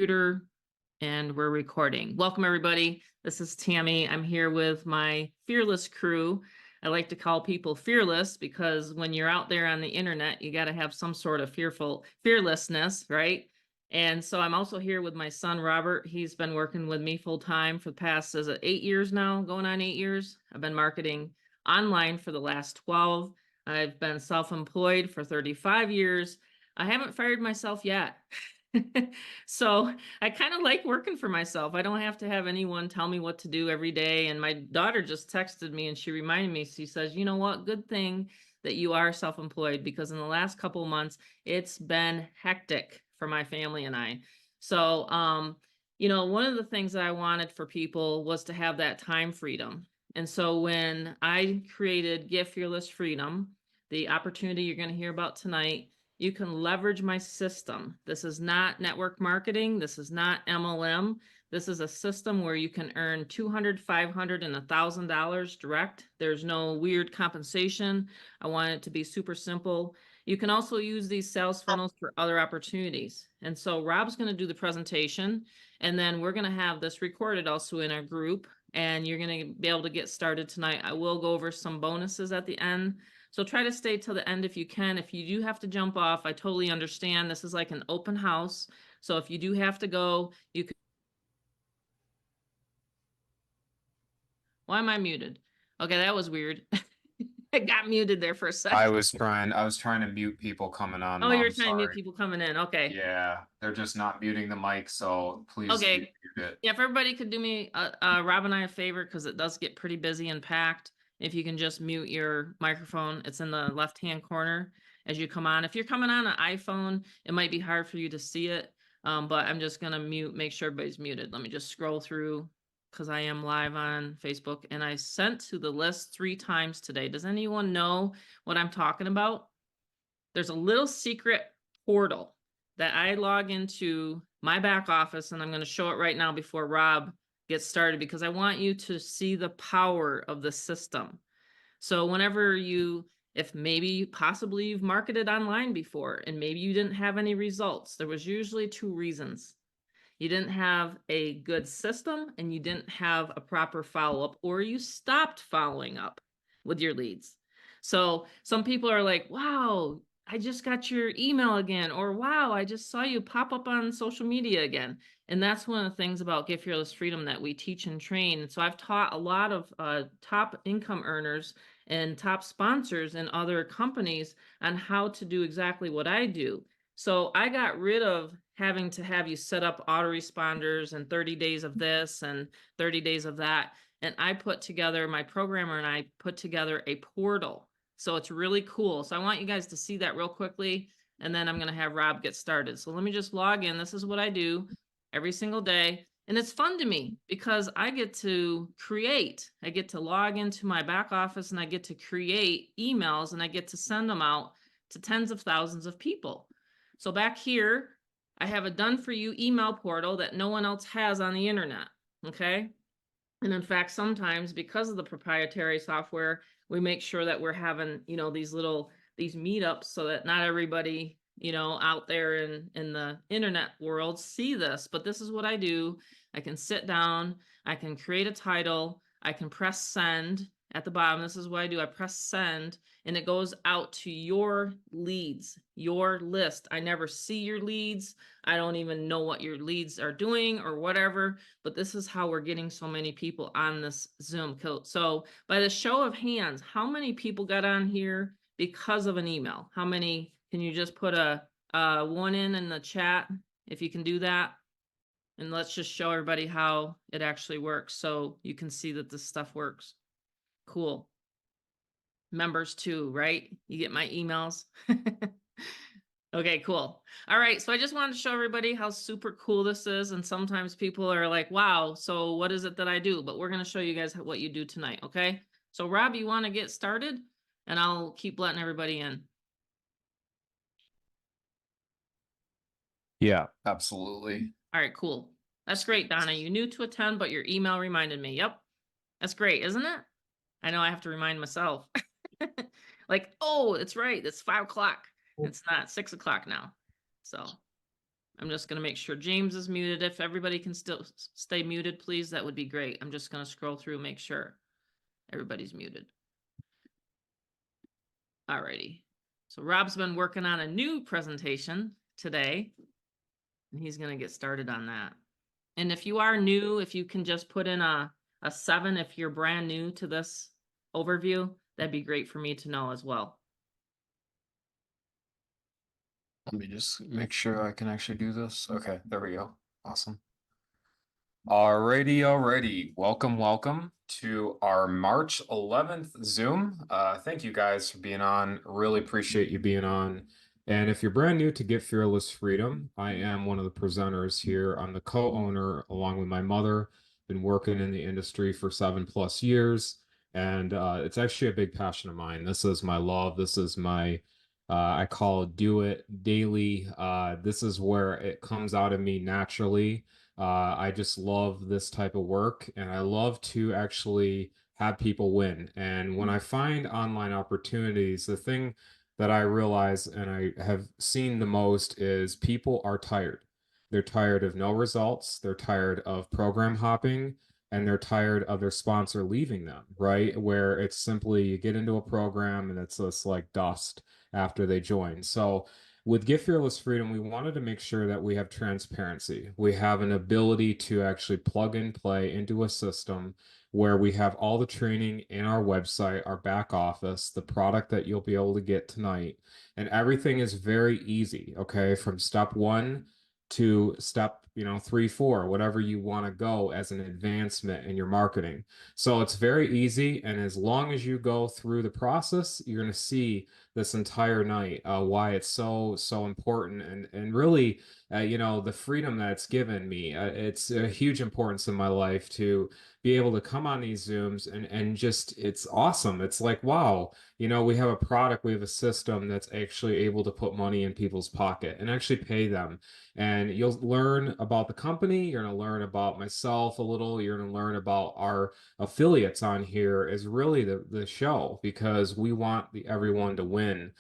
computer and we're recording. Welcome everybody. This is Tammy. I'm here with my fearless crew. I like to call people fearless because when you're out there on the internet, you got to have some sort of fearlessness, right? And so I'm also here with my son, Robert. He's been working with me full time for the past, is it 8 years now? Going on 8 years. I've been marketing online for the last 12. I've been self-employed for 35 years. I haven't fired myself yet. So I kind of like working for myself. I don't have to have anyone tell me what to do every day. And my daughter just texted me and she reminded me, she says, you know what, good thing that you are self-employed, because in the last couple of months, it's been hectic for my family and I. So, one of the things that I wanted for people was to have that time freedom. And so when I created Gift Fearless Freedom, the opportunity you're going to hear about tonight, you can leverage my system. This is not network marketing. This is not MLM. This is a system where you can earn $200, $500, and $1,000 direct. There's no weird compensation. I want it to be super simple. You can also use these sales funnels for other opportunities. And so Rob's going to do the presentation, and then we're going to have this recorded also in our group, and you're going to be able to get started tonight. I will go over some bonuses at the end. So try to stay till the end if you can. If you do have to jump off, I totally understand. This is like an open house. So if you do have to go, you can. Why am I muted? Okay, that was weird. It got muted there for a second. I was trying to mute people coming on. Oh, you're trying to mute people coming in. Okay. Yeah, they're just not muting the mic, so please okay. mute it. Yeah, if everybody could do me, Rob and I a favor, because it does get pretty busy and packed. If you can just mute your microphone, it's in the left-hand corner as you come on. If you're coming on an iPhone, it might be hard for you to see it, but I'm just going to make sure everybody's muted. Let me just scroll through because I am live on Facebook, and I sent to the list 3 times today. Does anyone know what I'm talking about? There's a little secret portal that I log into my back office, and I'm going to show it right now before Rob gets started, because I want you to see the power of the system. So whenever if maybe possibly you've marketed online before and maybe you didn't have any results, there was usually 2 reasons. You didn't have a good system and you didn't have a proper follow-up, or you stopped following up with your leads. So some people are like, wow, I just got your email again, or wow, I just saw you pop up on social media again. And that's one of the things about Gift Fearless Freedom that we teach and train. So I've taught a lot of top income earners and top sponsors in other companies on how to do exactly what I do. So I got rid of having to have you set up autoresponders and 30 days of this and 30 days of that. And I put together, my programmer and I put together a portal. So it's really cool. So I want you guys to see that real quickly, and then I'm going to have Rob get started. So let me just log in. This is what I do every single day. And it's fun to me because I get to create. I get to log into my back office and I get to create emails, and I get to send them out to tens of thousands of people. So back here, I have a done for you email portal that no one else has on the internet. Okay. And in fact, sometimes because of the proprietary software, we make sure that we're having, these meetups so that not everybody, out there in the internet world see this. But this is what I do. I can sit down, I can create a title, I can press send at the bottom. This is what I do. I press send, and it goes out to your leads, your list. I never see your leads. I don't even know what your leads are doing or whatever, but this is how we're getting so many people on this Zoom. So by the show of hands, how many people got on here because of an email? How many? Can you just put a 1 in the chat if you can do that? And let's just show everybody how it actually works so you can see that this stuff works. Cool. Members too, right? You get my emails. Okay, cool. All right. So I just wanted to show everybody how super cool this is. And sometimes people are like, wow, so what is it that I do? But we're going to show you guys what you do tonight. Okay. So Rob, you want to get started? And I'll keep letting everybody in. Yeah, absolutely. All right, cool. That's great, Donna. You knew to attend, but your email reminded me. Yep. That's great, isn't it? I know I have to remind myself. Like, oh, it's right. It's 5 o'clock. It's not 6 o'clock now. So, I'm just gonna make sure James is muted. If everybody can still stay muted, please, that would be great. I'm just gonna scroll through, make sure everybody's muted. Alrighty. So Rob's been working on a new presentation today, and he's gonna get started on that. And if you are new, if you can just put in a 7 if you're brand new to this overview, that'd be great for me to know as well. Let me just make sure I can actually do this. Okay, there we go. Awesome. Alrighty. Welcome to our March 11th Zoom. Thank you guys for being on. Really appreciate you being on. And if you're brand new to Get Fearless Freedom, I am one of the presenters here. I'm the co-owner along with my mother. Been working in the industry for 7+ years. And it's actually a big passion of mine. This is my love. This is my I call it do it daily. This is where it comes out of me naturally. I just love this type of work, and I love to actually have people win. And when I find online opportunities, the thing that I realize and I have seen the most is people are tired. They're tired of no results. They're tired of program hopping, and they're tired of their sponsor leaving them, right? Where it's simply you get into a program and it's just like dust after they join. So with Get Fearless Freedom, we wanted to make sure that we have transparency. We have an ability to actually plug and play into a system where we have all the training in our website, our back office, the product that you'll be able to get tonight. And everything is very easy, okay? From step 1 to step 3, 4, whatever you want to go as an advancement in your marketing. So it's very easy, and as long as you go through the process, you're going to see this entire night why it's so important, and really the freedom that it's given me. It's a huge importance in my life to be able to come on these Zooms and just, it's awesome. It's like, wow, we have a product, we have a system that's actually able to put money in people's pocket and actually pay them. And you'll learn about the company, you're going to learn about myself a little, you're going to learn about our affiliates on here is really the show, because we want everyone to win.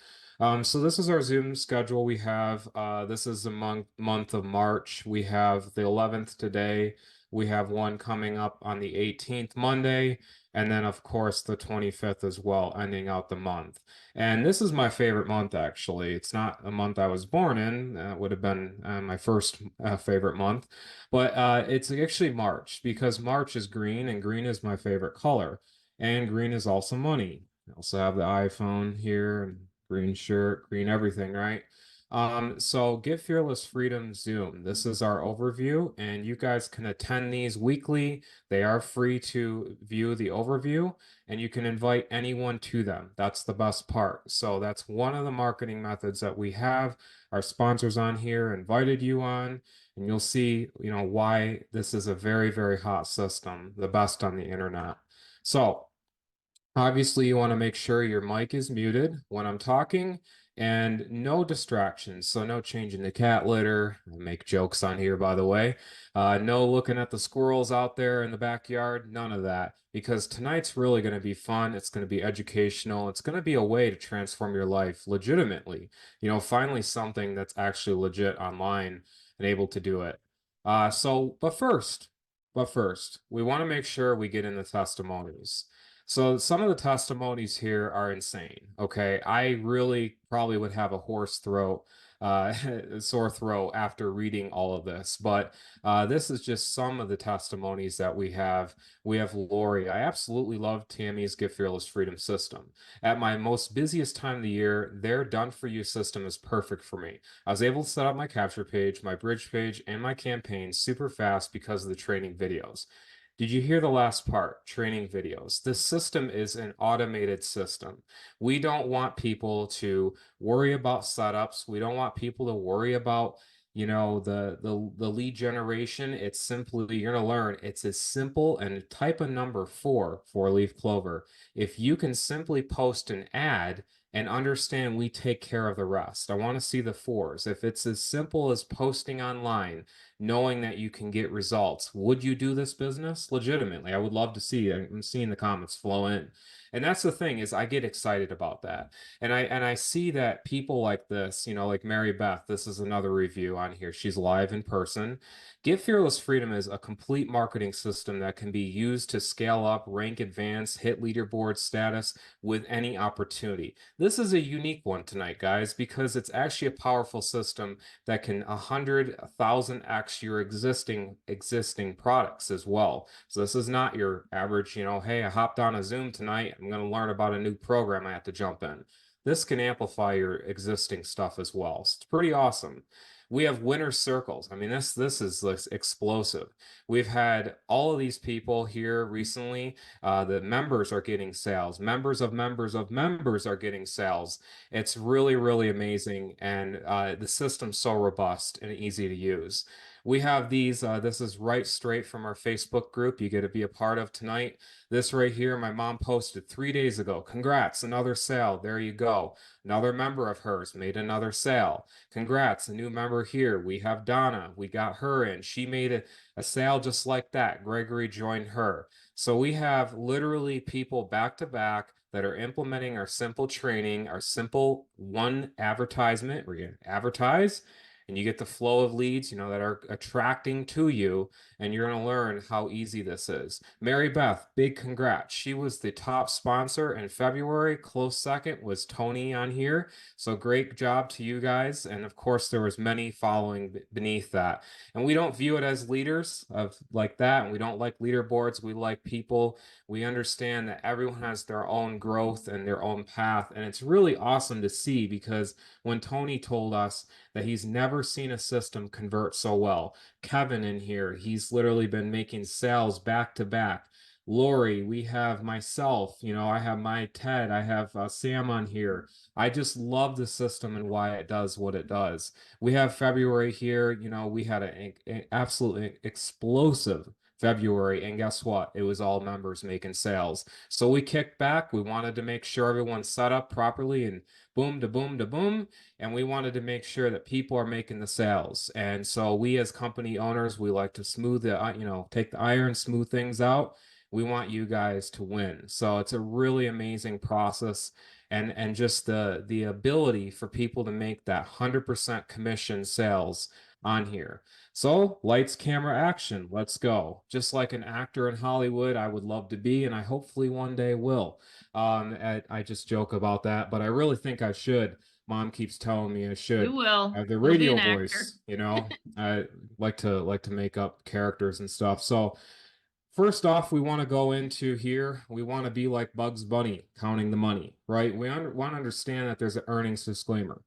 So this is our Zoom schedule we have. This is the month of March. We have the 11th today. We have one coming up on the 18th, Monday, and then of course the 25th as well, ending out the month. And this is my favorite month, actually. It's not a month I was born in. It would have been my first favorite month. But it's actually March, because March is green, and green is my favorite color. And green is also money. I also have the iPhone here, and green shirt, green everything, right? So Get Fearless Freedom Zoom. This is our overview, and you guys can attend these weekly. They are free to view the overview, and you can invite anyone to them. That's the best part. So that's one of the marketing methods that we have. Our sponsors on here invited you on, and you'll see, why this is a very, very hot system, the best on the internet. So obviously you want to make sure your mic is muted when I'm talking, and no distractions. So no changing the cat litter. I make jokes on here, by the way. No looking at the squirrels out there in the backyard. None of that, because tonight's really going to be fun. It's going to be educational. It's going to be a way to transform your life legitimately. Finally something that's actually legit online and able to do it. But first, we want to make sure we get in the testimonies. So some of the testimonies here are insane. Okay, I really probably would have a sore throat after reading all of this. But this is just some of the testimonies that we have. We have Lori. I absolutely love Tammy's Get Fearless Freedom system. At my most busiest time of the year, their Done For You system is perfect for me. I was able to set up my capture page, my bridge page, and my campaign super fast because of the training videos. Did you hear the last part? Training videos. This system is an automated system. We don't want people to worry about setups. We don't want people to worry about, the lead generation. It's simply, you're going to learn, it's as simple, and type a number 4 leaf clover. If you can simply post an ad and understand, we take care of the rest. I want to see the 4s. If it's as simple as posting online, knowing that you can get results. Would you do this business? Legitimately, I would love to see it. I'm seeing the comments flow in. And that's the thing is I get excited about that. And I see that people like this, you know, like Mary Beth, this is another review on here. She's live in person. Get Fearless Freedom is a complete marketing system that can be used to scale up, rank advance, hit leaderboard status with any opportunity. This is a unique one tonight, guys, because it's actually a powerful system that can 100,000x your existing products as well. So this is not your average, you know, hey, I hopped on a Zoom tonight. I'm going to learn about a new program I have to jump in. This can amplify your existing stuff as well. So it's pretty awesome. We have winner circles. I mean, this is explosive. We've had all of these people here recently. The members are getting sales. Members of members of members are getting sales. It's really, really amazing. And the system's so robust and easy to use. We have these, this is right straight from our Facebook group you get to be a part of tonight. This right here, my mom posted 3 days ago. Congrats, another sale. There you go. Another member of hers made another sale. Congrats, a new member here. We have Donna. We got her in. She made a sale just like that. Gregory joined her. So we have literally people back to back that are implementing our simple training, our simple one advertisement where you advertise and you get the flow of leads, you know, that are attracting to you, and you're going to learn how easy this is. Mary Beth, big congrats. She was the top sponsor in February. Close second was Tony on here. So great job to you guys. And of course, there was many following beneath that. And we don't view it as leaders of like that. And we don't like leaderboards. We like people. We understand that everyone has their own growth and their own path. And it's really awesome to see, because when Tony told us that he's never seen a system convert so well. Kevin in here, he's literally been making sales back to back. Lori, we have myself, you know, I have my Ted, I have Sam on here. I just love the system and why it does what it does. We have February here, you know, we had an absolutely explosive February, and guess what? It was all members making sales. So we kicked back. We wanted to make sure everyone's set up properly and boom to boom to boom. And we wanted to make sure that people are making the sales. And so we as company owners, we like to smooth the, you know, take the iron, smooth things out. We want you guys to win. So it's a really amazing process. And just the ability for people to make that 100% commission sales on here. So lights, camera, action. Let's go. Just like an actor in Hollywood, I would love to be, and I hopefully one day will. I just joke about that, but I really think I should. Mom keeps telling me I should. You will. Have the You'll be radio an actor. voice, you know. I like to make up characters and stuff. So first off, we want to go into here. We want to be like Bugs Bunny, counting the money, right? We want to understand that there's an earnings disclaimer.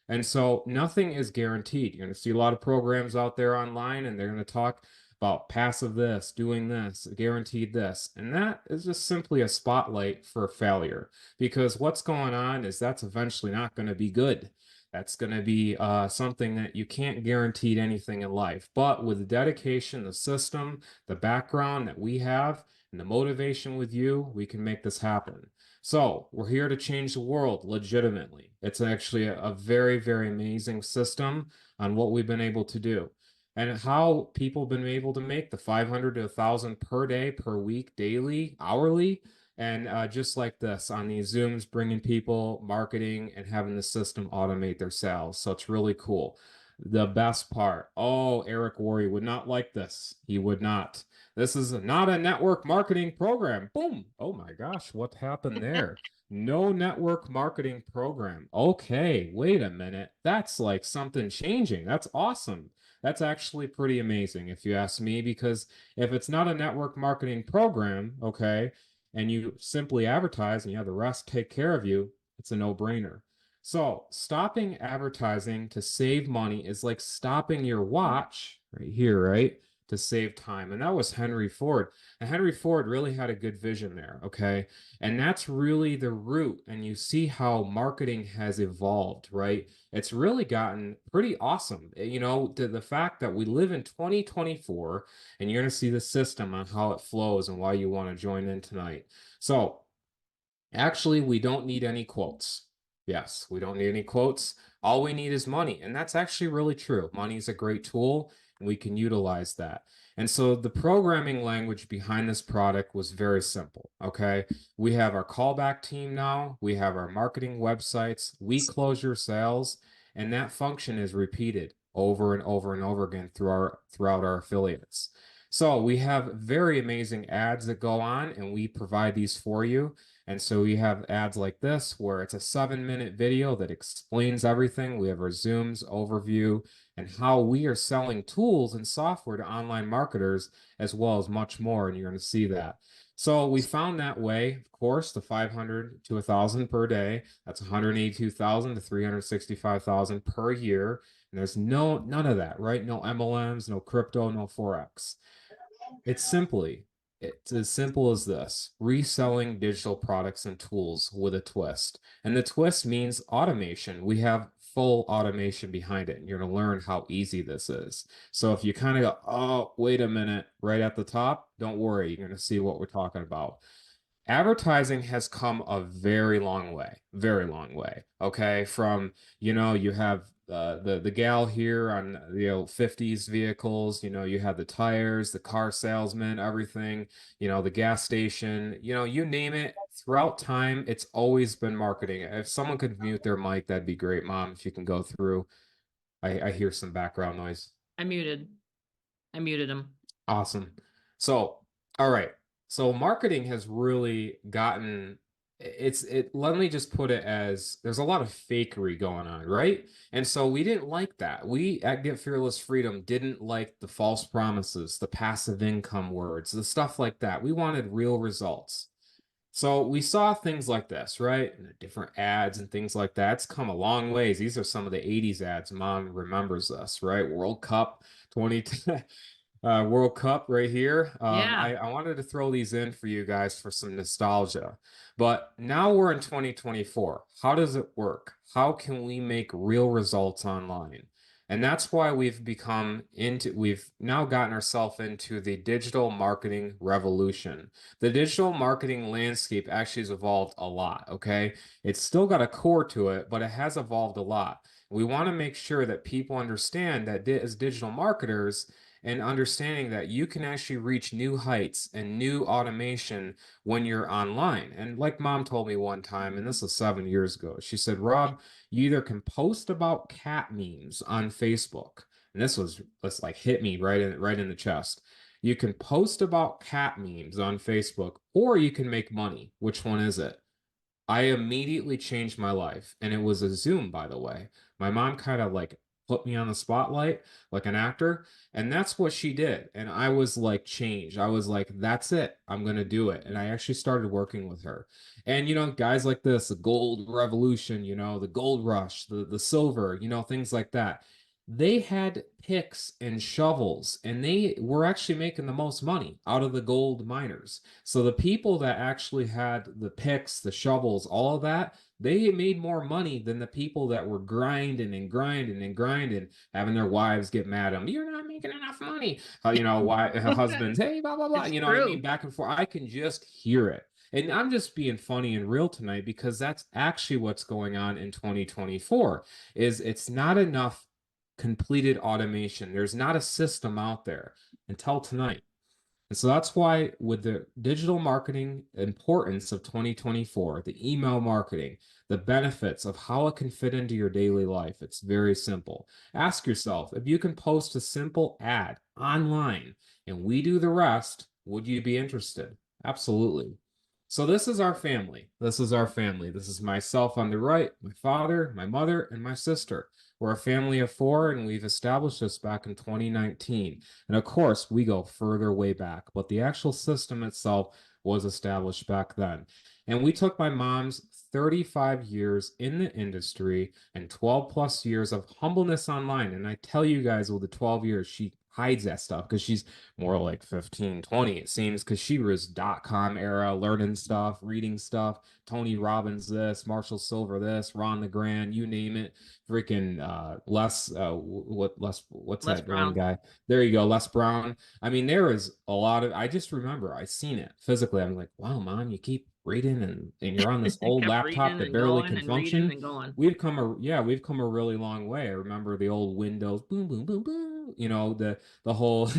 And so nothing is guaranteed. You're going to see a lot of programs out there online, and they're going to talk about passive this, doing this, guaranteed this. And that is just simply a spotlight for failure, because what's going on is that's eventually not going to be good. That's going to be something that you can't guarantee anything in life. But with the dedication, the system, the background that we have, and the motivation with you, we can make this happen. So we're here to change the world legitimately. It's actually a very, very amazing system on what we've been able to do and how people have been able to make the 500 to 1,000 per day, per week, daily, hourly. And just like this on these Zooms, bringing people, marketing, and having the system automate their sales. So it's really cool. The best part, oh, Eric Worre would not like this. He would not. This is not a network marketing program. Boom. Oh my gosh, what happened there? No network marketing program. Okay, wait a minute. That's like something changing. That's awesome. That's actually pretty amazing if you ask me, because if it's not a network marketing program, okay, and you simply advertise and you have the rest take care of you, it's a no-brainer. So stopping advertising to save money is like stopping your watch right here, right? To save time. And that was Henry Ford. And Henry Ford really had a good vision there, okay? And that's really the root. And you see how marketing has evolved, right? It's really gotten pretty awesome. You know, the fact that we live in 2024, and you're going to see the system on how it flows and why you want to join in tonight. So actually, we don't need any quotes. Yes, we don't need any quotes. All we need is money. And that's actually really true. Money is a great tool. We can utilize that. And so the programming language behind this product was very simple. Okay. We have our callback team now. We have our marketing websites. We close your sales. And that function is repeated over and over and over again throughout our affiliates. So we have very amazing ads that go on, and we provide these for you. And so we have ads like this where it's a 7-minute video that explains everything. We have our Zooms overview and how we are selling tools and software to online marketers, as well as much more. And you're going to see that. So we found that way, of course, the 500 to 1,000 per day. That's 182,000 to 365,000 per year. And there's none of that, right? No MLMs, no crypto, no Forex. It's as simple as this: reselling digital products and tools with a twist. And the twist means automation. We have full automation behind it, and you're going to learn how easy this is. So if you kind of go, oh, wait a minute, right at the top, don't worry, you're going to see what we're talking about. Advertising has come a very long way. Okay, from you have the gal here on 50s vehicles. You have the tires, the car salesman, everything. The gas station. You name it. Throughout time, it's always been marketing. If someone could mute their mic, that'd be great, Mom. If you can go through. I hear some background noise. I muted him. Awesome. So, all right. So marketing has really gotten let me just put it as there's a lot of fakery going on, right? And so we didn't like that. We at Get Fearless Freedom didn't like the false promises, the passive income words, the stuff like that. We wanted real results. So we saw things like this, right? And the different ads and things like that. It's come a long ways. These are some of the 80s ads. Mom remembers this, right? World Cup 2010. World Cup right here. Yeah. I wanted to throw these in for you guys for some nostalgia. But now we're in 2024. How does it work? How can we make real results online? And that's why we've now gotten ourselves into the digital marketing revolution. The digital marketing landscape actually has evolved a lot, okay? It's still got a core to it, but it has evolved a lot. We want to make sure that people understand that as digital marketers, and understanding that you can actually reach new heights and new automation when you're online. And like Mom told me one time, and this was 7 years ago, she said, Rob, you either can post about cat memes on Facebook, and this like hit me right in the chest. You can post about cat memes on Facebook, or you can make money. Which one is it? I immediately changed my life, and it was a Zoom, by the way. My mom kind of like put me on the spotlight like an actor, and that's what she did. And I was like changed. I was like, that's it, I'm gonna do it. And I actually started working with her. And guys like this, the gold revolution, the gold rush, the silver, things like that, they had picks and shovels, and they were actually making the most money out of the gold miners. So the people that actually had the picks, the shovels, all of that, they made more money than the people that were grinding and grinding and grinding, having their wives get mad at them. You're not making enough money. Why husbands, hey, blah, blah, blah. It's What I true. mean? Back and forth. I can just hear it. And I'm just being funny and real tonight, because that's actually what's going on in 2024. Is it's not enough completed automation. There's not a system out there until tonight. And so that's why, with the digital marketing importance of 2024, the email marketing, the benefits of how it can fit into your daily life, it's very simple. Ask yourself, if you can post a simple ad online and we do the rest, would you be interested? Absolutely. So this is our family. This is myself on the right, my father, my mother, and my sister. We're a family of 4, and we've established this back in 2019. And of course, we go further way back, but the actual system itself was established back then. And we took my mom's 35 years in the industry and 12 plus years of humbleness online. And I tell you guys, with the 12 years, she hides that stuff because she's more like 15, 20, it seems, because she was .com era, learning stuff, reading stuff. Tony Robbins this, Marshall Silver this, Ron LeGrand, you name it. Freaking what's Les that Brown. one guy? There you go, Les Brown. I mean, there is a lot of, I just remember I seen it physically. I'm like, wow, Mom, you keep reading and you're on this old laptop that barely can function. We've come a really long way. I remember the old Windows, boom, boom, boom, boom, You know, the whole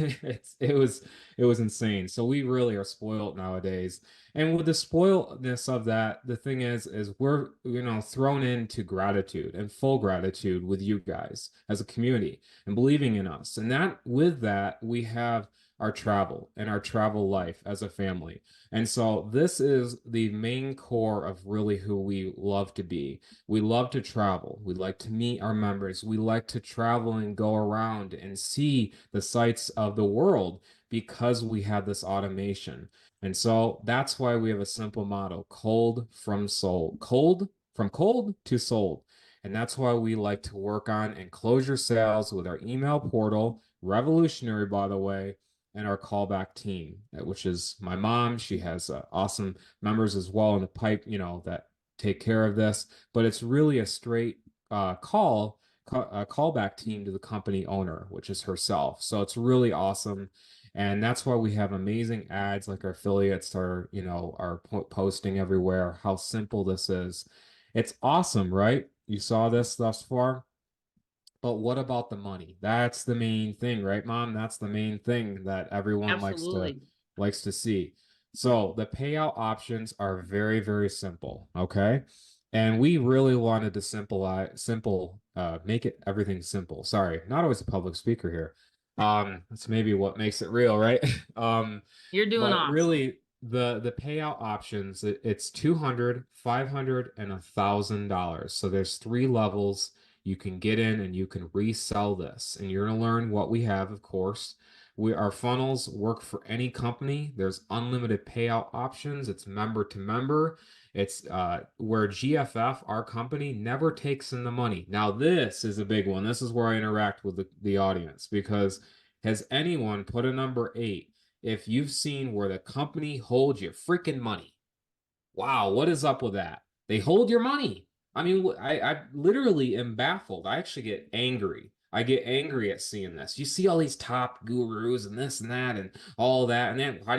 it was insane. So we really are spoiled nowadays. And with the spoiledness of that, the thing is we're, you know, thrown into gratitude and full gratitude with you guys as a community and believing in us. And that with that, we have our travel and our travel life as a family. And so this is the main core of really who we love to be. We love to travel. We like to meet our members. We like to travel and go around and see the sights of the world because we have this automation. And so that's why we have a simple motto, cold from sold, cold from cold to sold. And that's why we like to work on and close your sales with our email portal, revolutionary, by the way, and our callback team, which is my mom. She has awesome members as well in the pipe, you know, that take care of this. But it's really a straight callback team to the company owner, which is herself. So it's really awesome. And that's why we have amazing ads like our affiliates are, you know, are posting everywhere, how simple this is. It's awesome, right? You saw this thus far. But what about the money? That's the main thing, right, Mom? That's the main thing that everyone Absolutely. likes to see. So the payout options are very, very simple, okay? And we really wanted to make it everything simple. Sorry, not always a public speaker here. That's maybe what makes it real, right? You're doing But awesome. really the payout options, it's 200, 500, and $1,000. So there's three levels you can get in and you can resell this. And you're going to learn what we have, of course. Our funnels work for any company. There's unlimited payout options. It's member to member. It's where GFF, our company, never takes in the money. Now, this is a big one. This is where I interact with the audience because has anyone put a number 8 if you've seen where the company holds your freaking money? Wow, what is up with that? They hold your money. I mean, I literally am baffled. I actually get angry. I get angry at seeing this. You see all these top gurus and this and that and all that. And then why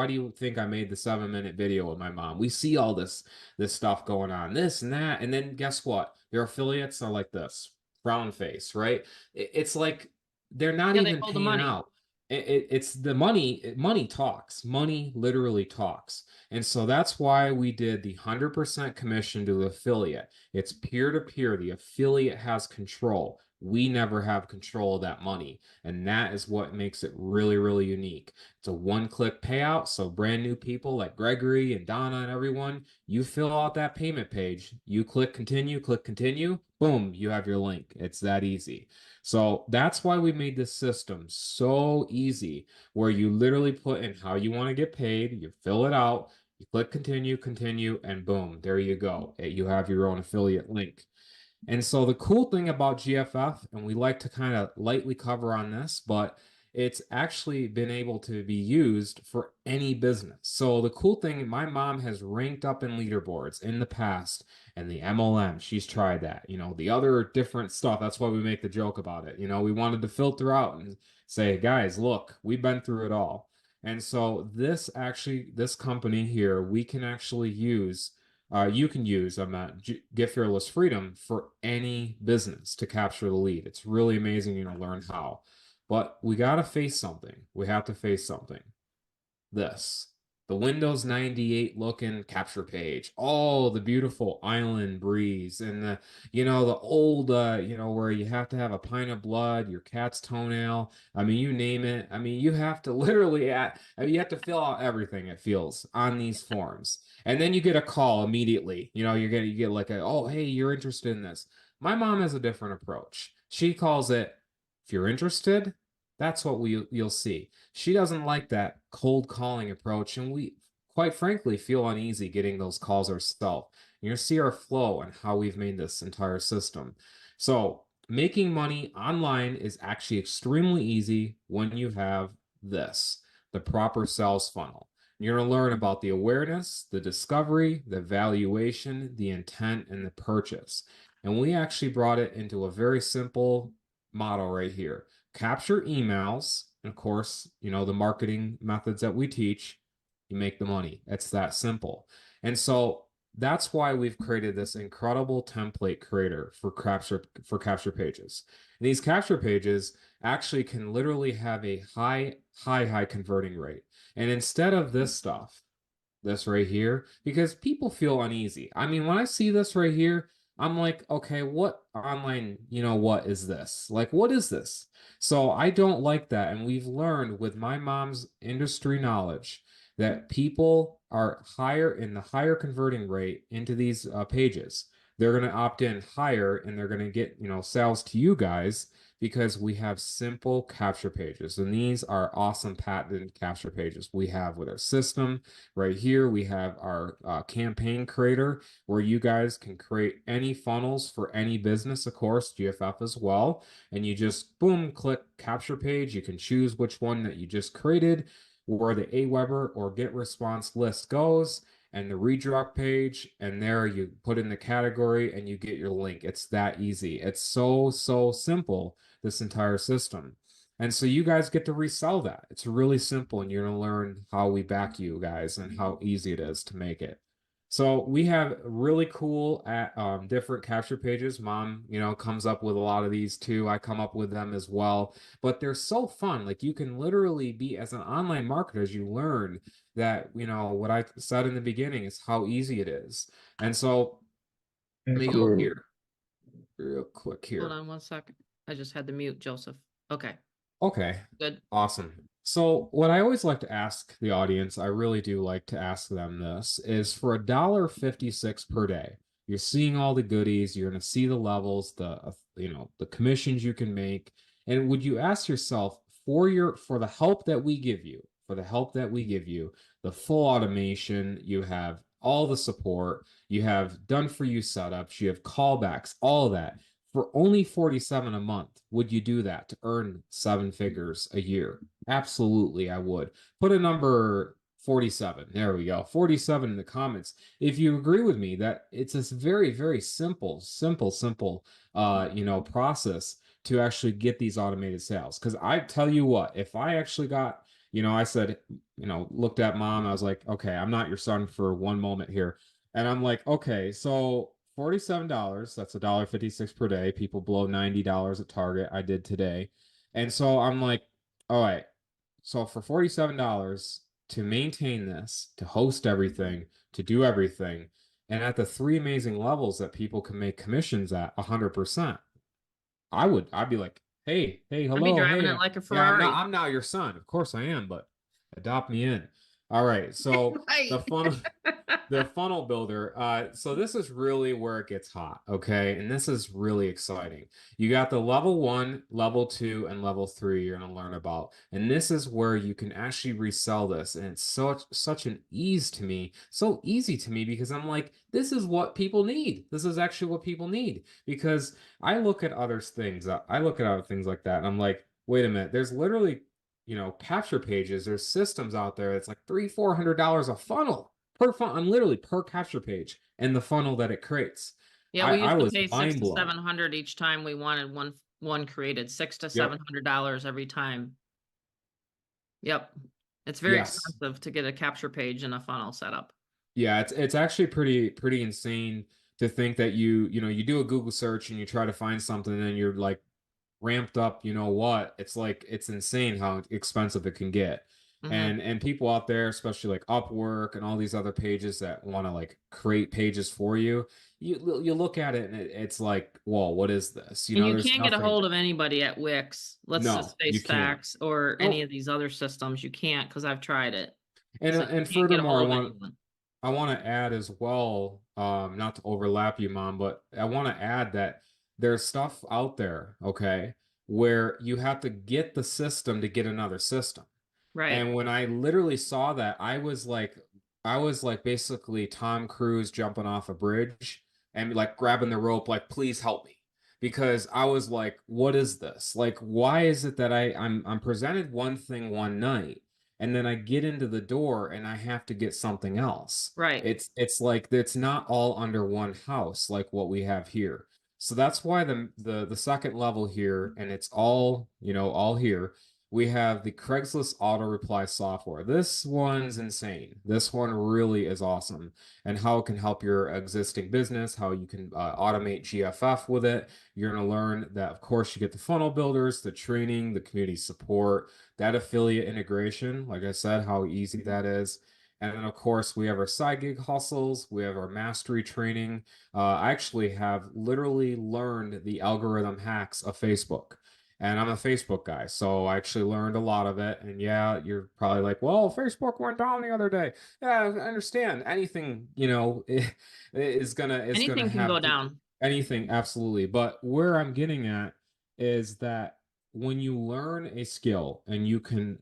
do you think I made the 7-minute video with my mom? We see all this stuff going on, this and that. And then guess what? Their affiliates are like this, frown face, right? It's like they're not Yeah, they even hold the paying money. out. It's the money. Money talks. Money literally talks. And so that's why we did the 100% commission to the affiliate. It's peer to peer. The affiliate has control. We never have control of that money. And that is what makes it really, really unique. It's a one-click payout. So brand new people like Gregory and Donna and everyone, you fill out that payment page. You click continue, boom, you have your link. It's that easy. So that's why we made this system so easy, where you literally put in how you want to get paid, you fill it out, you click continue, and boom, there you go. You have your own affiliate link. And so the cool thing about GFF, and we like to kind of lightly cover on this, but it's actually been able to be used for any business. So the cool thing, my mom has ranked up in leaderboards in the past, and the MLM, she's tried that. You know, the other different stuff. That's why we make the joke about it. You know, we wanted to filter out and say, guys, look, we've been through it all. And so this company here, we can actually use you can use Get Fearless Freedom for any business to capture the lead. It's really amazing, you know, learn how. But we got to face something. We have to face something. This. The Windows 98 looking capture page. Oh, the beautiful island breeze and the old, where you have to have a pint of blood, your cat's toenail. I mean, you name it. I mean, you have to you have to fill out everything, it feels, on these forms. And then you get a call immediately. You get like oh, hey, you're interested in this. My mom has a different approach. She calls it, if you're interested, that's what you'll see. She doesn't like that cold calling approach, and we, quite frankly, feel uneasy getting those calls ourselves. You'll see our flow and how we've made this entire system. So making money online is actually extremely easy when you have the proper sales funnel. You're going to learn about the awareness, the discovery, the valuation, the intent, and the purchase. And we actually brought it into a very simple model right here. Capture emails, and of course, the marketing methods that we teach, you make the money. It's that simple. And so that's why we've created this incredible template creator for capture pages. And these capture pages actually can literally have a high converting rate. And instead of this stuff, this right here, because people feel uneasy. I mean, when I see this right here, I'm like, okay, what online, what is this? Like, what is this? So I don't like that. And we've learned with my mom's industry knowledge that people are higher in the higher converting rate into these pages. They're going to opt in higher and they're going to get, sales to you guys because we have simple capture pages. And these are awesome patented capture pages we have with our system. Right here, we have our campaign creator where you guys can create any funnels for any business, of course, GFF as well. And you just boom, click capture page. You can choose which one that you just created, where the Aweber or get response list goes, and the redirect page, and there you put in the category and you get your link. It's that easy. It's so simple, this entire system. And so you guys get to resell that. It's really simple, and you're going to learn how we back you guys and how easy it is to make it. So we have really cool different capture pages. Mom, comes up with a lot of these too. I come up with them as well, but they're so fun. Like you can literally be as an online marketer as you learn that, what I said in the beginning is how easy it is. And so let me go here real quick Hold here. on one second. I just had to mute Joseph. Okay, Okay, good. awesome. So what I always like to ask the audience, I really do like to ask them this, is for $1.56 per day. You're seeing all the goodies, you're going to see the levels, the commissions you can make. And would you ask yourself for the help that we give you, the full automation, you have all the support, you have done for you setups, you have callbacks, all of that for only 47 a month, would you do that to earn 7 figures a year? Absolutely, I would. Put a number 47. There we go. 47 in the comments. If you agree with me that it's this very simple process to actually get these automated sales. Because I tell you what, if I actually got, I said, looked at mom, I was like, okay, I'm not your son for one moment here. And I'm like, okay, so $47, that's $1.56 per day. People blow $90 at Target. I did today. And so I'm like, all right, so for $47 to maintain this, to host everything, to do everything, and at the three amazing levels that people can make commissions at 100%, I'd be like, hey, I'd be hello, driving hey, it like a yeah, Ferrari. I'm not your son. Of course I am, but adopt me in. All right, so the Right. funnel the funnel builder. So this is really where it gets hot, okay? And this is really exciting. You got the level 1, level 2, and level 3 you're gonna learn about. And this is where you can actually resell this. And it's such an ease to me, so easy to me because I'm like, this is what people need. This is actually what people need. Because I look at other things, I look at other things like that, and I'm like, wait a minute, there's literally capture pages, there's systems out there. It's like $300-400 a funnel per funnel, and literally per capture page and the funnel that it creates. Yeah, we I used to was pay six mind to blown. seven hundred each time we wanted one created. Six to Yep. seven hundred dollars every time. Yep. It's very Yes. expensive to get a capture page and a funnel set up. Yeah, it's actually pretty insane to think that you do a Google search and you try to find something and you're like ramped up, it's like it's insane how expensive it can get. Hmm. And people out there, especially like Upwork and all these other pages that want to like create pages for you, you look at it and it's like, whoa, what is this? And you There's can't get a nothing. hold of anybody at Wix. Let's No, just face you can't. facts, or any Nope. of these other systems. You can't, because I've tried it. And So uh, you and can't get a furthermore, hold of anyone. I want to add as well, not to overlap you, Mom, but I want to add that there's stuff out there, okay, where you have to get the system to get another system. Right. And when I literally saw that, I was like basically Tom Cruise jumping off a bridge and like grabbing the rope, like, please help me. Because I was like, what is this? Like, why is it that I'm presented one thing one night and then I get into the door and I have to get something else? Right. It's like it's not all under one house like what we have here. So that's why the second level here, and it's all, all here, We have the Craigslist auto reply software. This one's insane. This one really is awesome, and how it can help your existing business, how you can automate GFF with it. You're going to learn that, of course, you get the funnel builders, the training, the community support, that affiliate integration. Like I said, how easy that is. And then, of course, we have our side gig hustles. We have our mastery training. I actually have literally learned the algorithm hacks of Facebook. And I'm a Facebook guy, so I actually learned a lot of it. And yeah, you're probably like, well, Facebook went down the other day. Yeah, I understand. Anything, is gonna Anything can have go down. anything, absolutely. But where I'm getting at is that when you learn a skill and you can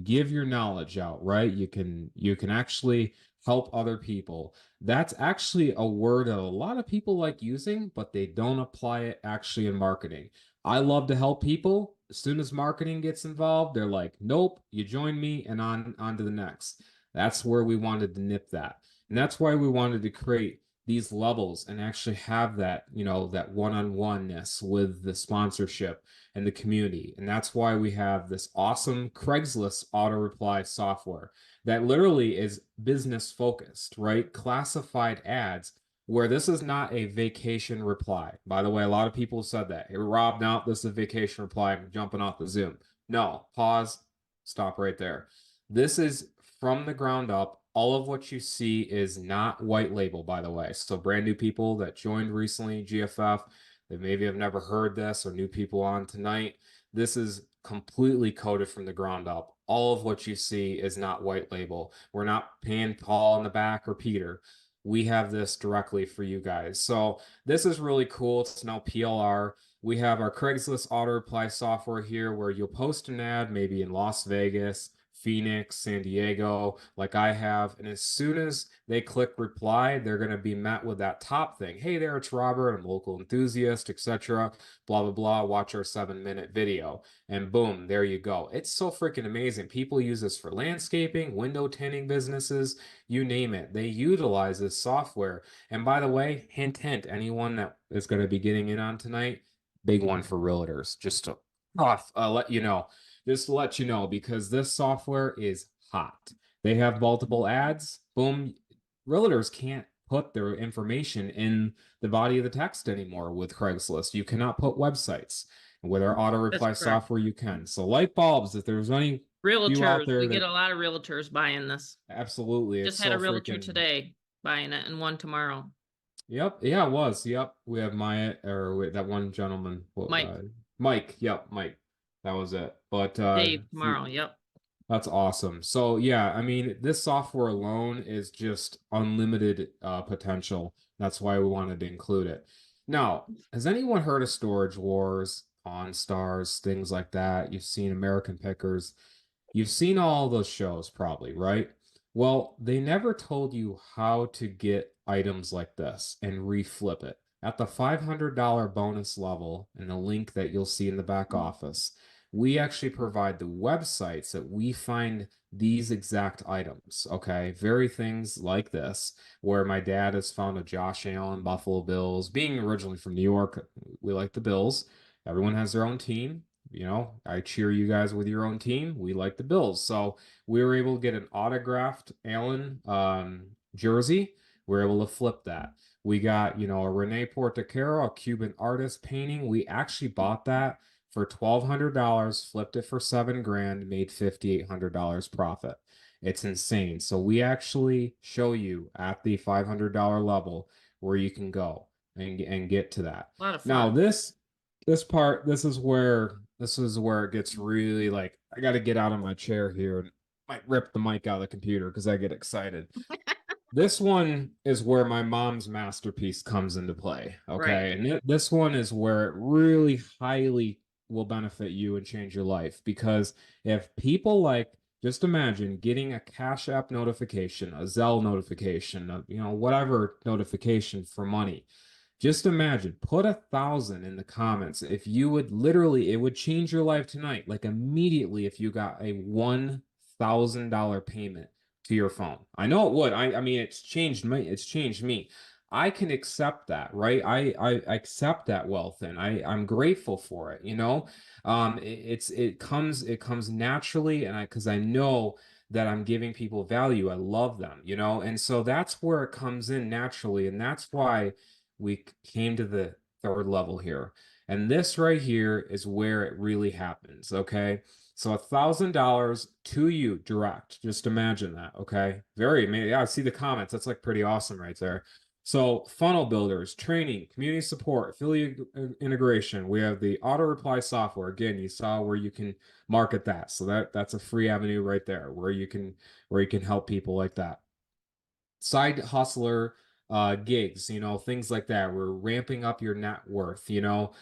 give your knowledge out, right? You can actually help other people. That's actually a word that a lot of people like using, but they don't apply it actually in marketing. I love to help people. As soon as marketing gets involved, they're like, nope, you join me and on to the next. That's where we wanted to nip that. And that's why we wanted to create these levels and actually have that, that one-on-one-ness with the sponsorship and the community. And that's why we have this awesome Craigslist auto reply software that literally is business focused, right? Classified ads where this is not a vacation reply. By the way, a lot of people said that. Hey, Rob, now this is a vacation reply. I'm jumping off the Zoom. No, pause, stop right there. This is from the ground up. All of what you see is not white label, by the way. So brand new people that joined recently, GFF, that maybe have never heard this, or new people on tonight, this is completely coded from the ground up. All of what you see is not white label. We're not paying Paul in the back or Peter. We have this directly for you guys. So this is really cool. It's now PLR. We have our Craigslist auto reply software here where you'll post an ad maybe in Las Vegas, Phoenix, San Diego, like I have. And as soon as they click reply, they're going to be met with that top thing. Hey there, it's Robert. I'm a local enthusiast, etc. Blah, blah, blah. Watch our 7-minute video. And boom, there you go. It's so freaking amazing. People use this for landscaping, window tinting businesses, you name it. They utilize this software. And by the way, hint, hint, anyone that is going to be getting in on tonight, big one for realtors, just to let you know. Just to let you know, because this software is hot. They have multiple ads. Boom. Realtors can't put their information in the body of the text anymore with Craigslist. You cannot put websites. And with our auto reply software, you can. So light bulbs, if there's any you out Realtors, there we that get a lot of realtors buying this. absolutely, it's Just had so a realtor freaking today buying it and one tomorrow. Yep. Yeah, it was. Yep. We have Maya that one gentleman. Mike, Mike. Yep, Mike. That was it. But Dave tomorrow. Yep. that's awesome. So yeah, I mean, this software alone is just unlimited potential. That's why we wanted to include it. Now, has anyone heard of Storage Wars, OnStars, things like that? You've seen American Pickers. You've seen all those shows probably, right? Well, they never told you how to get items like this and reflip it. At the $500 bonus level and the link that you'll see in the back office, we actually provide the websites that we find these exact items, okay? Very things like this, where my dad has found a Josh Allen Buffalo Bills. Being originally from New York, we like the Bills. Everyone has their own team. I cheer you guys with your own team. We like the Bills. So we were able to get an autographed Allen jersey. We were able to flip that. We got, a Rene Portocaro, a Cuban artist painting. We actually bought that for $1,200, flipped it for $7,000, made $5,800 profit. It's insane. So we actually show you at the $500 level where you can go and get to that. A lot of fun. Now this part, this is where it gets really like, I got to get out of my chair here and might rip the mic out of the computer because I get excited. This one is where my mom's masterpiece comes into play. Okay. Right. And this one is where it really highly will benefit you and change your life. Because if people just imagine getting a Cash App notification, a Zelle notification, whatever notification for money. Just imagine, put 1,000 in the comments. If you would literally, it would change your life tonight. Like immediately, if you got a $1,000 payment to your phone. I know it would. I mean, it's changed me. I can accept that, right? I accept that wealth and I'm grateful for it, you know? It comes naturally and because I know that I'm giving people value. I love them, you know? And so that's where it comes in naturally. And that's why we came to the third level here. And this right here is where it really happens, okay? So $1,000 to you direct. Just imagine that, okay? Yeah, I see the comments. That's like pretty awesome right there. So funnel builders, training, community support, affiliate integration. We have the auto reply software. Again, you saw where you can market that. So that's a free avenue right there where you can help people like that. Side hustler gigs, you know, things like that. We're ramping up your net worth, you know.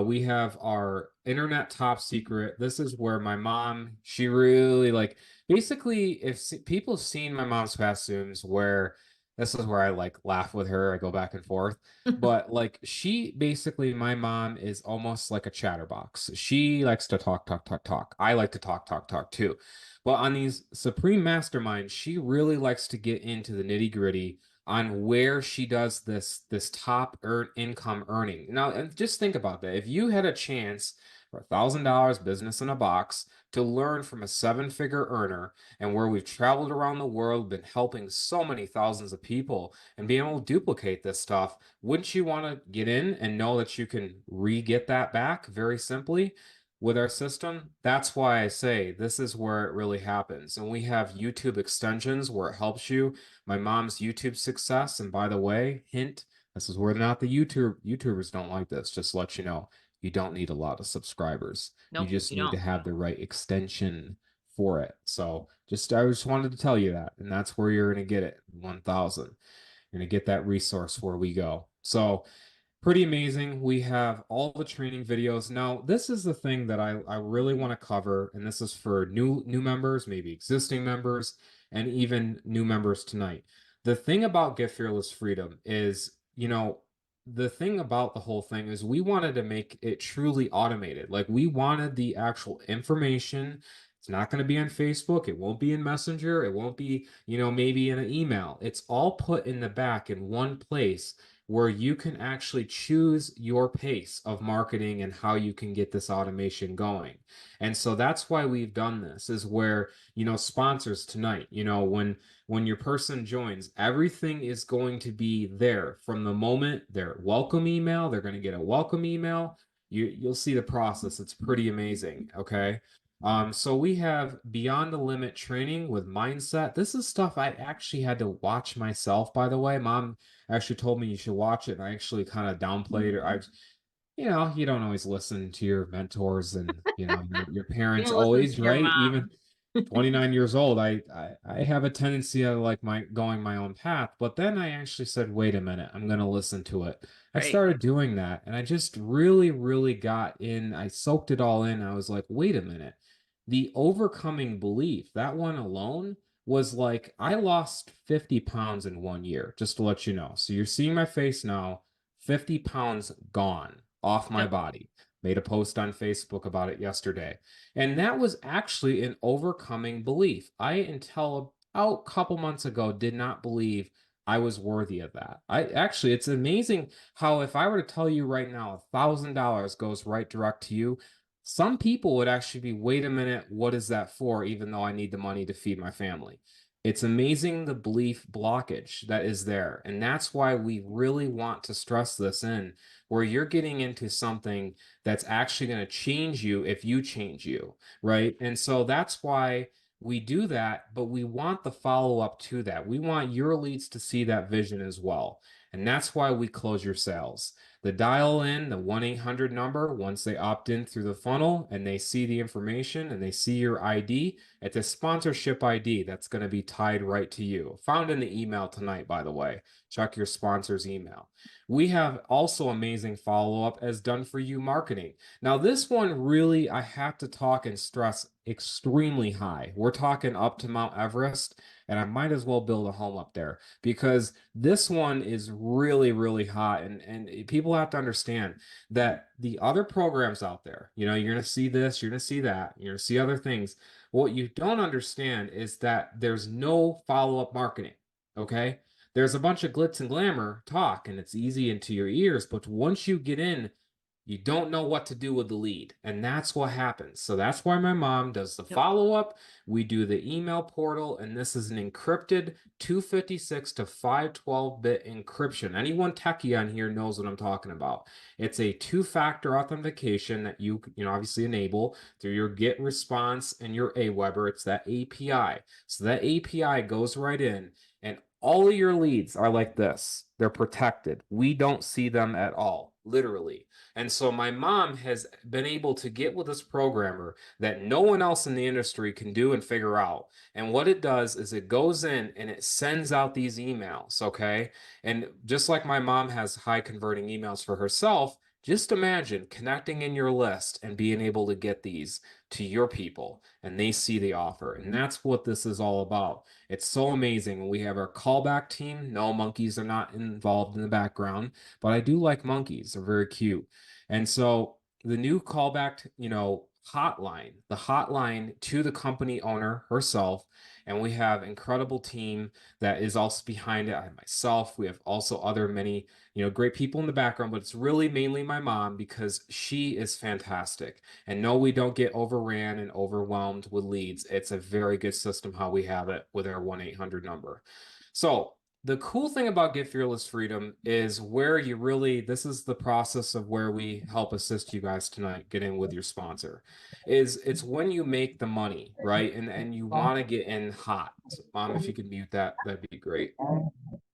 We have our internet top secret. This is where my mom, she really like basically if people have seen my mom's past Zooms where this is where I like laugh with her, I go back and forth. But like she basically, my mom is almost like a chatterbox. She likes to talk, talk, talk, talk. I like to talk, talk, talk too. But on these Supreme Masterminds, she really likes to get into the nitty gritty on where she does this top income earning. Now, and just think about that. If you had a chance for $1,000 business in a box to learn from a seven-figure earner and where we've traveled around the world, been helping so many thousands of people and being able to duplicate this stuff, wouldn't you want to get in and know that you can re-get that back very simply? With our system, that's why I say this is where it really happens. And we have YouTube extensions where it helps you. My mom's YouTube success, and by the way, hint, this is where not the YouTubers don't like this. Just to let you know, you don't need a lot of subscribers. You Nope, just you need to don't. have the right extension for it. So I just wanted to tell you that, and that's where you're gonna get it. 1,000. You're gonna get that resource where we go. So pretty amazing. We have all the training videos. Now, this is the thing that I really want to cover, and this is for new members, maybe existing members, and even new members tonight. The thing about Get Fearless Freedom is, you know, the thing about the whole thing is we wanted to make it truly automated. Like we wanted the actual information. It's not going to be on Facebook. It won't be in Messenger. It won't be, you know, maybe in an email. It's all put in the back in one place where you can actually choose your pace of marketing and how you can get this automation going. And so that's why we've done this is where, you know, sponsors tonight, you know, when your person joins, everything is going to be there from the moment their welcome email, they're going to get a welcome email. You'll see the process. It's pretty amazing, okay? So we have Beyond the Limit training with mindset. This is stuff I actually had to watch myself, by the way. Mom actually told me you should watch it, and I actually kind of downplayed it. You know, you don't always listen to your mentors and you know your You parents don't listen always, to your right? Even mom. 29 years old, I have a tendency of like my going my own path, but then I actually said, wait a minute, I'm gonna listen to it. I Right. started doing that, and I just really got in. I soaked it all in. I was like, wait a minute, the overcoming belief, that one alone was like I lost 50 pounds in 1 year, just to let you know. So you're seeing my face now, 50 pounds gone off my Yep. body. Made a post on Facebook about it yesterday. And that was actually an overcoming belief. I, until about a couple months ago, did not believe I was worthy of that. I actually, it's amazing how if I were to tell you right now, $1,000 goes right direct to you, some people would actually be, wait a minute, what is that for? Even though I need the money to feed my family. It's amazing the belief blockage that is there. And that's why we really want to stress this in, where you're getting into something that's actually going to change you if you change you, right? And so that's why we do that, but we want the follow up to that. We want your leads to see that vision as well. And that's why we close your sales. The dial in, the 1-800 number, once they opt in through the funnel and they see the information and they see your ID, it's a sponsorship ID that's going to be tied right to you. Found in the email tonight, by the way. Check your sponsor's email. We have also amazing follow-up as done for you marketing. Now, this one really, I have to talk and stress extremely high. We're talking up to Mount Everest, and I might as well build a home up there because this one is really hot. And people have to understand that the other programs out there, you know, you're going to see this, you're going to see that, you're going to see other things. What you don't understand is that there's no follow-up marketing, okay? there's a bunch of glitz and glamour talk and it's easy into your ears, but once you get in, you don't know what to do with the lead. And that's what happens. So that's why my mom does the follow-up. We do the email portal, and this is an encrypted 256 to 512-bit encryption. Anyone techie on here knows what I'm talking about. It's a two-factor authentication that you obviously enable through your GET response and your Aweber. It's that API. So that API goes right in, and all of your leads are like this. They're protected. We don't see them at all, literally. And so my mom has been able to get with this programmer that no one else in the industry can do and figure out. And what it does is it goes in and it sends out these emails, okay? And just like my mom has high converting emails for herself, just imagine connecting in your list and being able to get these to your people and they see the offer. And that's what this is all about. It's so amazing. We have our callback team. No, monkeys are not involved in the background, but I do like monkeys. They're very cute. And so the new callback, hotline, the hotline to the company owner herself, and we have incredible team that is also behind it. I have myself. We have also other many, great people in the background, but it's really mainly my mom because she is fantastic. And no, we don't get overran and overwhelmed with leads. It's a very good system how we have it with our 1-800 number. So the cool thing about Get Fearless Freedom is where you really, this is the process of where we help assist you guys tonight get in with your sponsor, is it's when you make the money, right? And you want to get in hot. So, Mom, if you could mute that, that'd be great.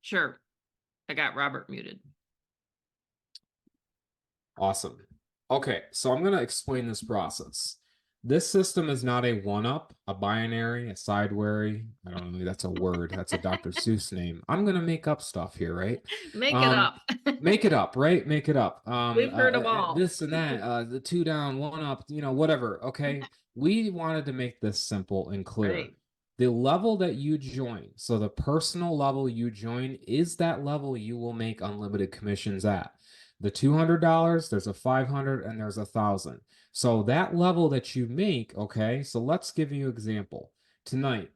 Sure. I got Robert muted. Awesome. Okay, so I'm going to explain this process. This system is not a one-up, a binary, a sidewary. I don't know, that's a word. That's a Dr. Seuss name. I'm going to make up stuff here, right? Make it up. Make it up, right? Make it up. We've heard them all. This and that, the 2 down, 1 up, whatever, okay? We wanted to make this simple and clear. Right. The level that you join, so the personal level you join is that level you will make unlimited commissions at. The $200, there's a $500, and there's a $1,000. So that level that you make, okay, so let's give you an example. Tonight,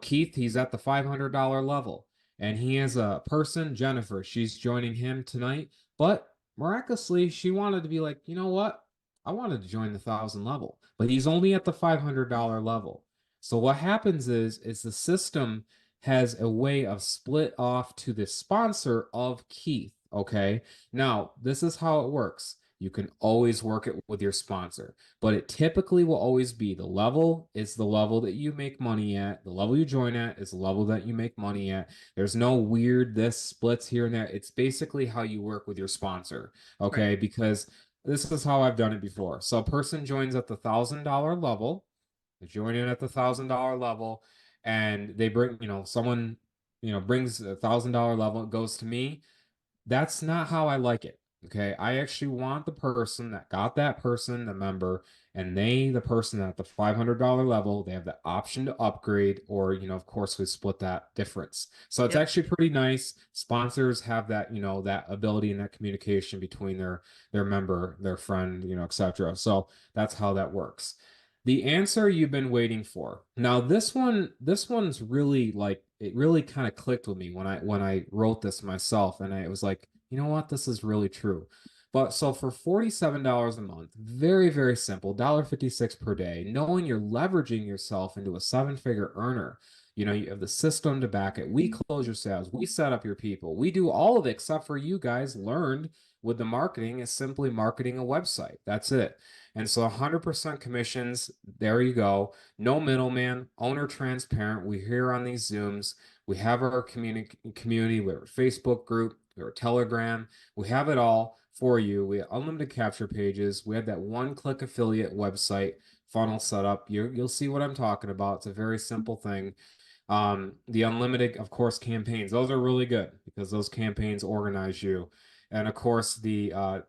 Keith, he's at the $500 level, and he has a person, Jennifer, she's joining him tonight, but miraculously, she wanted to be like, you know what? I wanted to join the 1,000 level, but he's only at the $500 level. So what happens is the system has a way of split off to the sponsor of Keith. Okay, now this is how it works. You can always work it with your sponsor, but it typically will always be the level is the level that you make money at. The level you join at is the level that you make money at. There's no weird this splits here and there. It's basically how you work with your sponsor. Okay, right. Because this is how I've done it before. So a person joins at the $1,000 level. They join in at the $1,000 level, and they bring, someone, brings a $1,000 level. It goes to me. That's not how I like it. Okay. I actually want the person that got that person, the member, and the person at the $500 level, they have the option to upgrade, or, of course, we split that difference. So it's actually pretty nice. Sponsors have that, that ability and that communication between their member, their friend, etc. So that's how that works. The answer you've been waiting for. Now, this one's really it really kind of clicked with me when I wrote this myself, and I was like, you know what, this is really true. But so for $47 a month, very, very simple, $1.56 per day, knowing you're leveraging yourself into a 7-figure earner. You have the system to back it. We close your sales. We set up your people. We do all of it except for you guys learned with the marketing is simply marketing a website. That's it. And so 100% commissions, there you go. No middleman, owner transparent. We're here on these Zooms. We have our community, we have our Facebook group, we have our Telegram. We have it all for you. We have unlimited capture pages. We have that one-click affiliate website funnel set up. You'll see what I'm talking about. It's a very simple thing. The unlimited, of course, campaigns. Those are really good because those campaigns organize you. And of course, I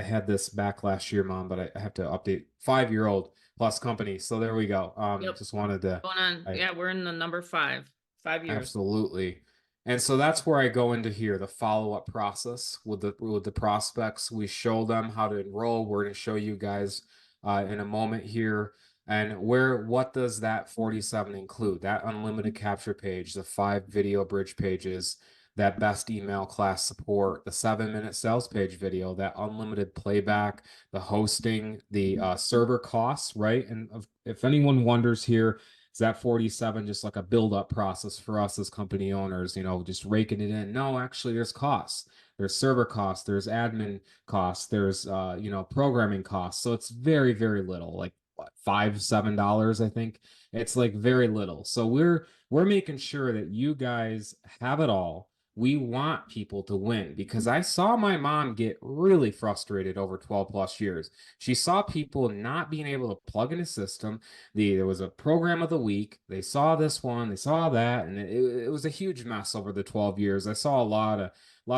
had this back last year, Mom, but I have to update 5-year-old plus company. So there we go. Just wanted to. Going on. Yeah, we're in the number 5 years. Absolutely. And so that's where I go into here, the follow-up process with the prospects. We show them how to enroll. We're going to show you guys in a moment here. And what does that 47 include? That unlimited capture page, the 5 video bridge pages, that best email class support, the 7-minute sales page video, that unlimited playback, the hosting, the server costs, right? And if anyone wonders here, is that 47 just like a build-up process for us as company owners, you know, just raking it in? No, actually, there's costs. There's server costs, there's admin costs, there's you know, programming costs. So it's very, very little, like what, $5-7, I think. It's like very little. So we're making sure that you guys have it all. We want people to win because I saw my mom get really frustrated over 12 plus years. She saw people not being able to plug in a system. There was a program of the week. They saw this one, they saw that, and it was a huge mess over the 12 years. I saw a lot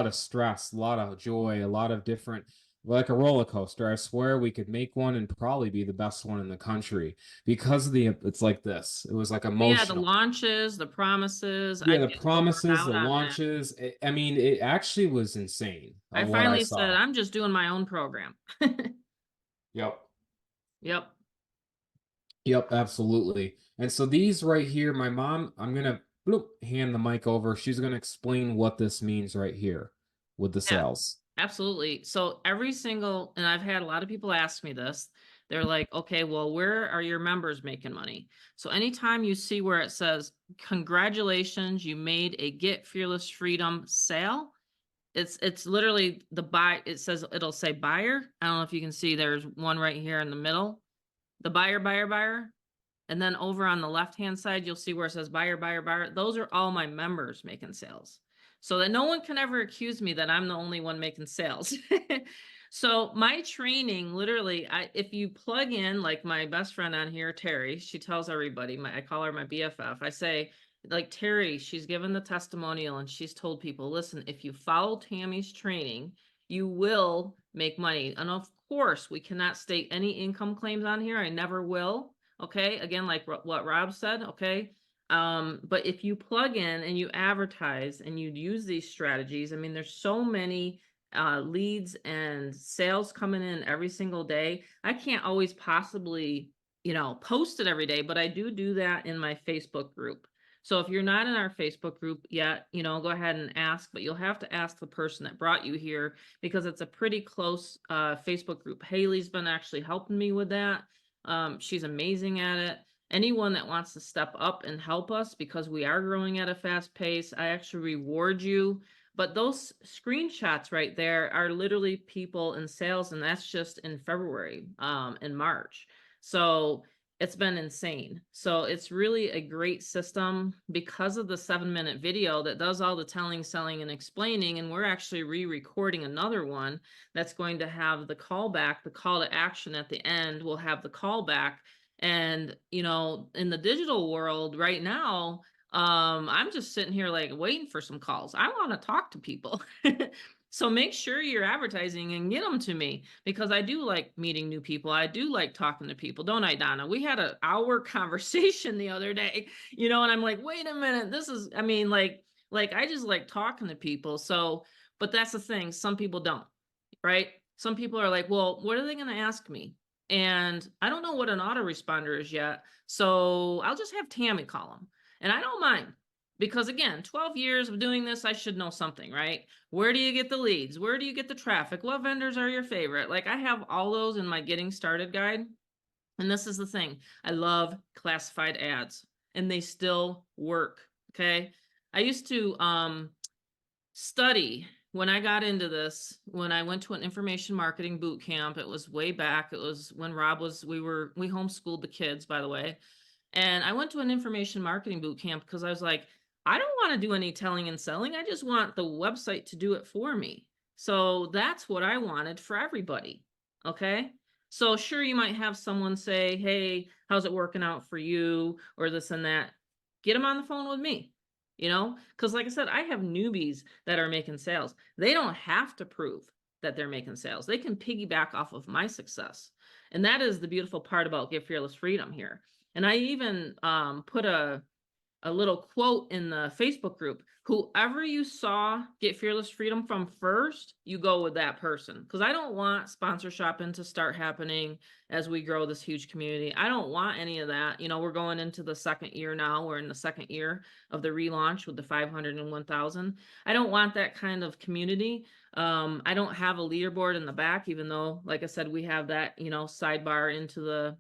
of stress, a lot of joy, a lot of different, like a roller coaster. I swear we could make one and probably be the best one in the country because of it's like this. It was like Yeah, the emotional. launches, the promises, Yeah, I'd the get so burned promises, out the on that. launches. I mean, it actually was insane I of what I finally said, saw. I'm just doing my own program. Yep. Yep. Yep, absolutely. And so these right here, my mom, I'm gonna bloop, hand the mic over. She's gonna explain what this means right here with the Yeah, sales. absolutely. So every single, and I've had a lot of people ask me this. They're like, okay, well, where are your members making money? So anytime you see where it says, congratulations, you made a Get Fearless Freedom sale, it's literally the buy, it says, it'll say buyer. I don't know if you can see, there's one right here in the middle, the buyer. And then over on the left-hand side, you'll see where it says buyer. Those are all my members making sales. So that no one can ever accuse me that I'm the only one making sales. So my training, literally, if you plug in, like my best friend on here, Terry, she tells everybody, I call her my BFF. I say, like Terry, she's given the testimonial and she's told people, listen, if you follow Tammy's training, you will make money. And of course, we cannot state any income claims on here. I never will. Okay, again, like what Rob said, okay. But if you plug in and you advertise and you use these strategies, I mean, there's so many leads and sales coming in every single day. I can't always possibly, you know, post it every day, but I do that in my Facebook group. So if you're not in our Facebook group yet, you know, go ahead and ask, but you'll have to ask the person that brought you here because it's a pretty close Facebook group. Haley's been actually helping me with that. She's amazing at it. Anyone that wants to step up and help us because we are growing at a fast pace, I actually reward you. But those screenshots right there are literally people in sales, and that's just in February, in March. So it's been insane. So it's really a great system because of the 7-minute video that does all the telling, selling, and explaining. And we're actually re-recording another one that's going to have the callback, the call to action at the end will have the callback. And, you know, in the digital world right now, I'm just sitting here like waiting for some calls. I want to talk to people. So make sure you're advertising and get them to me because I do like meeting new people. I do like talking to people, don't I, Donna? We had an hour conversation the other day, you know, and I'm like, wait a minute, this is, I mean, like I just like talking to people. So, but that's the thing. Some people don't, right? Some people are like, well, what are they going to ask me? And I don't know what an autoresponder is yet. So I'll just have Tammy call them. And I don't mind because again, 12 years of doing this, I should know something, right? Where do you get the leads? Where do you get the traffic? What vendors are your favorite? Like I have all those in my getting started guide. And this is the thing. I love classified ads and they still work. Okay. I used to study when I got into this, when I went to an information marketing boot camp. It was way back. It was when Rob was, we homeschooled the kids, by the way. And I went to an information marketing boot camp because I was like, I don't want to do any telling and selling. I just want the website to do it for me. So that's what I wanted for everybody. Okay. So sure, you might have someone say, hey, how's it working out for you? Or this and that. Get them on the phone with me, you know, because like I said, I have newbies that are making sales. They don't have to prove that they're making sales. They can piggyback off of my success. And that is the beautiful part about Get Fearless Freedom here. And I even put a a little quote in the Facebook group. Whoever you saw get Fearless Freedom from first, you go with that person. Because I don't want sponsor shopping to start happening as we grow this huge community. I don't want any of that. You know, we're going into the second year now. We're in the second year of the relaunch with the 500 and 1,000. I don't want that kind of community. I don't have a leaderboard in the back, even though, like I said, we have that, you know, sidebar into the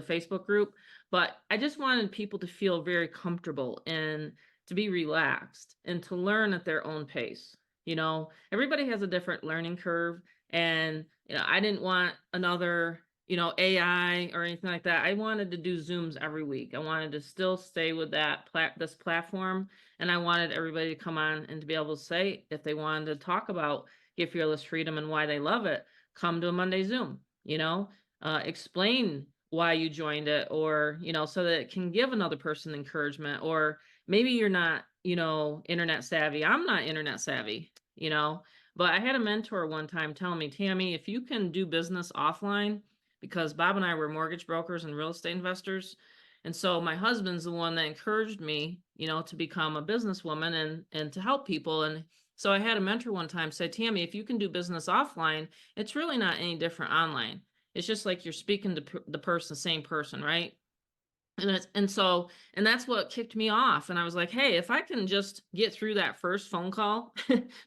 Facebook group. But I just wanted people to feel very comfortable and to be relaxed and to learn at their own pace. You know, everybody has a different learning curve. And, you know, I didn't want another, you know, AI or anything like that. I wanted to do Zooms every week. I wanted to still stay with that this platform. And I wanted everybody to come on and to be able to say, if they wanted to talk about Get Fearless Freedom and why they love it, come to a Monday Zoom, you know, explain why you joined it, or, you know, so that it can give another person encouragement. Or maybe you're not, you know, internet savvy. I'm not internet savvy, you know, but I had a mentor one time telling me, Tammy, if you can do business offline, because Bob and I were mortgage brokers and real estate investors. And so my husband's the one that encouraged me, you know, to become a businesswoman and to help people. And so I had a mentor one time say, Tammy, if you can do business offline, it's really not any different online. It's just like you're speaking to the same person, right? And that's what kicked me off. And I was like, hey, if I can just get through that first phone call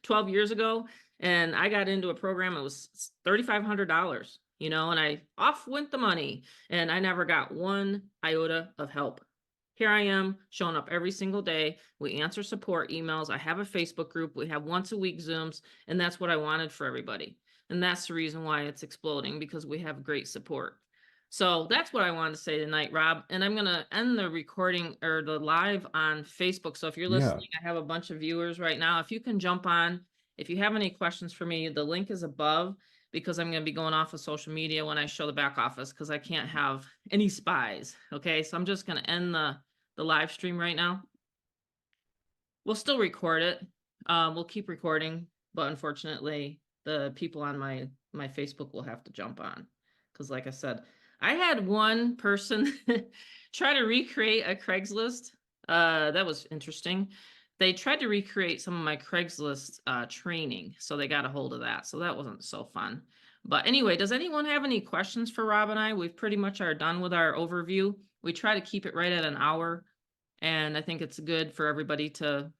12 years ago, and I got into a program, it was $3,500, you know, and I off went the money, and I never got one iota of help. Here I am showing up every single day. We answer support emails. I have a Facebook group. We have once a week Zooms, and that's what I wanted for everybody. And that's the reason why it's exploding, because we have great support. So that's what I wanted to say tonight, Rob. And I'm going to end the recording or the live on Facebook. So if you're listening, I have a bunch of viewers right now. If you can jump on, if you have any questions for me, the link is above, because I'm going to be going off of social media when I show the back office, because I can't have any spies. Okay. So I'm just going to end the live stream right now. We'll still record it. We'll keep recording, but unfortunately, the people on my Facebook will have to jump on, because like I said, I had one person try to recreate a Craigslist. That was interesting. They tried to recreate some of my Craigslist training, so they got a hold of that. So that wasn't so fun. But anyway, does anyone have any questions for Rob and I? We've pretty much are done with our overview. We try to keep it right at an hour, and I think it's good for everybody to